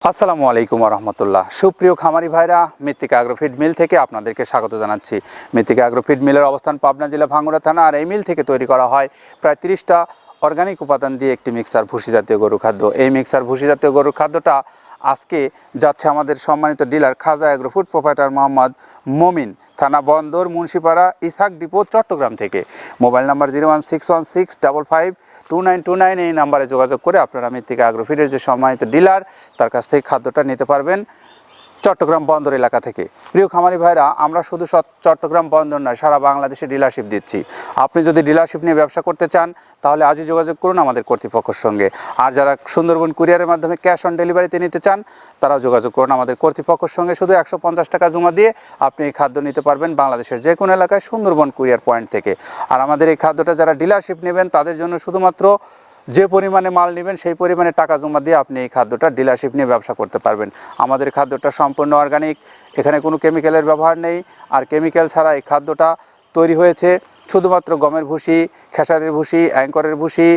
আসসালামু আলাইকুম রহমতুল্লাহ। সুপ্রিয় খামারি ভাইরা, মৃত্তিকা অ্যাগ্রোফিড মিল থেকে আপনাদেরকে স্বাগত জানাচ্ছি। মৃত্তিকা অ্যাগ্রোফিড মিলের অবস্থান পাবনা জেলা ভাঙ্গুড়া থানা। আর এই মিল থেকে তৈরি করা হয় প্রায় 30টা অর্গানিক উপাদান দিয়ে একটি মিক্সার ভুসি জাতীয় গরুর খাদ্য। এই মিক্সার ভুসি জাতীয় গরুর খাদ্যটা আজকে যাচ্ছে আমাদের সম্মানিত ডিলার খাজা অ্যাগ্রোফুড প্রোপাইটার মোহাম্মদ মমিন, থানা বন্দর, মুন্সিপাড়া, ইসহাক ডিপো, চট্টগ্রাম থেকে। Mobile number 01616552929। এই নাম্বারে যোগাযোগ করে আপনারা মৃত্তিকা অ্যাগ্রোফিডের যে সম্মানিত ডিলার তার কাছ থেকে খাদ্যটা নিতে পারবেন চট্টগ্রাম বন্দর এলাকা থেকে। প্রিয় খামারি ভাইরা, আমরা শুধু চট্টগ্রাম বন্দর নয়, সারা বাংলাদেশে ডিলারশিপ দিচ্ছি। আপনি যদি ডিলারশিপ নিয়ে ব্যবসা করতে চান তাহলে আজই যোগাযোগ করুন আমাদের কর্তৃপক্ষের সঙ্গে। আর যারা সুন্দরবন কুরিয়ারের মাধ্যমে ক্যাশ অন ডেলিভারিতে নিতে চান তারাও যোগাযোগ করুন আমাদের কর্তৃপক্ষের সঙ্গে। শুধু 150 টাকা জমা দিয়ে আপনি এই খাদ্য নিতে পারবেন বাংলাদেশের যে কোনো এলাকায় সুন্দরবন কুরিয়ার পয়েন্ট থেকে। আর আমাদের এই খাদ্যটা যারা ডিলারশিপ নেবেন তাদের জন্য শুধুমাত্র যে পরিমাণে মাল নেবেন সেই পরিমাণে টাকা জমা দিয়ে আপনি এই খাদ্যটা ডিলারশিপ নিয়ে ব্যবসা করতে পারবেন। আমাদের খাদ্যটা সম্পূর্ণ অর্গানিক, এখানে কোনো কেমিক্যালের ব্যবহার নেই। আর কেমিক্যাল ছাড়া এই খাদ্যটা তৈরি হয়েছে শুধুমাত্র গমের ভুসি, খেসারির ভুসি, অ্যাঙ্করের ভুসি,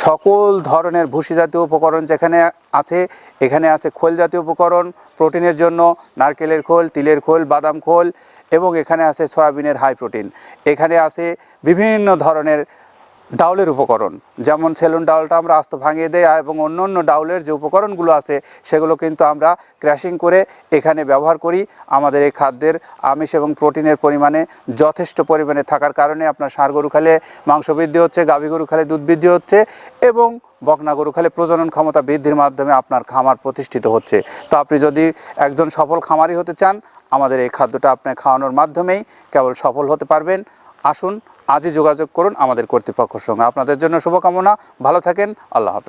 সকল ধরনের ভুসি জাতীয় উপকরণ যেখানে আছে। এখানে আছে খোল জাতীয় উপকরণ প্রোটিনের জন্য, নারকেলের খোল, তিলের খোল, বাদাম খোল, এবং এখানে আছে সয়াবিনের হাই প্রোটিন। এখানে আছে বিভিন্ন ধরনের ডাউলের উপকরণ, যেমন সেলুন ডাউলটা আমরা আস্ত ভাঙিয়ে দেই, এবং অন্য অন্য ডাউলের যে উপকরণগুলো আছে সেগুলো কিন্তু আমরা ক্র্যাশিং করে এখানে ব্যবহার করি। আমাদের এই খাদ্যের আমিষ এবং প্রোটিনের পরিমাণে যথেষ্ট পরিমাণে থাকার কারণে আপনার ষাঁড় গরু খেলে মাংস বৃদ্ধি হচ্ছে, গাভী গরু খেলে দুধ বৃদ্ধি হচ্ছে, এবং বকনা গরু খেলে প্রজনন ক্ষমতা বৃদ্ধির মাধ্যমে আপনার খামার প্রতিষ্ঠিত হচ্ছে। তো আপনি যদি একজন সফল খামারি হতে চান, আমাদের এই খাদ্যটা আপনি খাওয়ানোর মাধ্যমেই কেবল সফল হতে পারবেন। আসুন আজই যোগাযোগ করুন আমাদের কর্তৃপক্ষের সঙ্গে। আপনাদের জন্য শুভকামনা। ভালো থাকেন। আল্লাহ হাফেজ।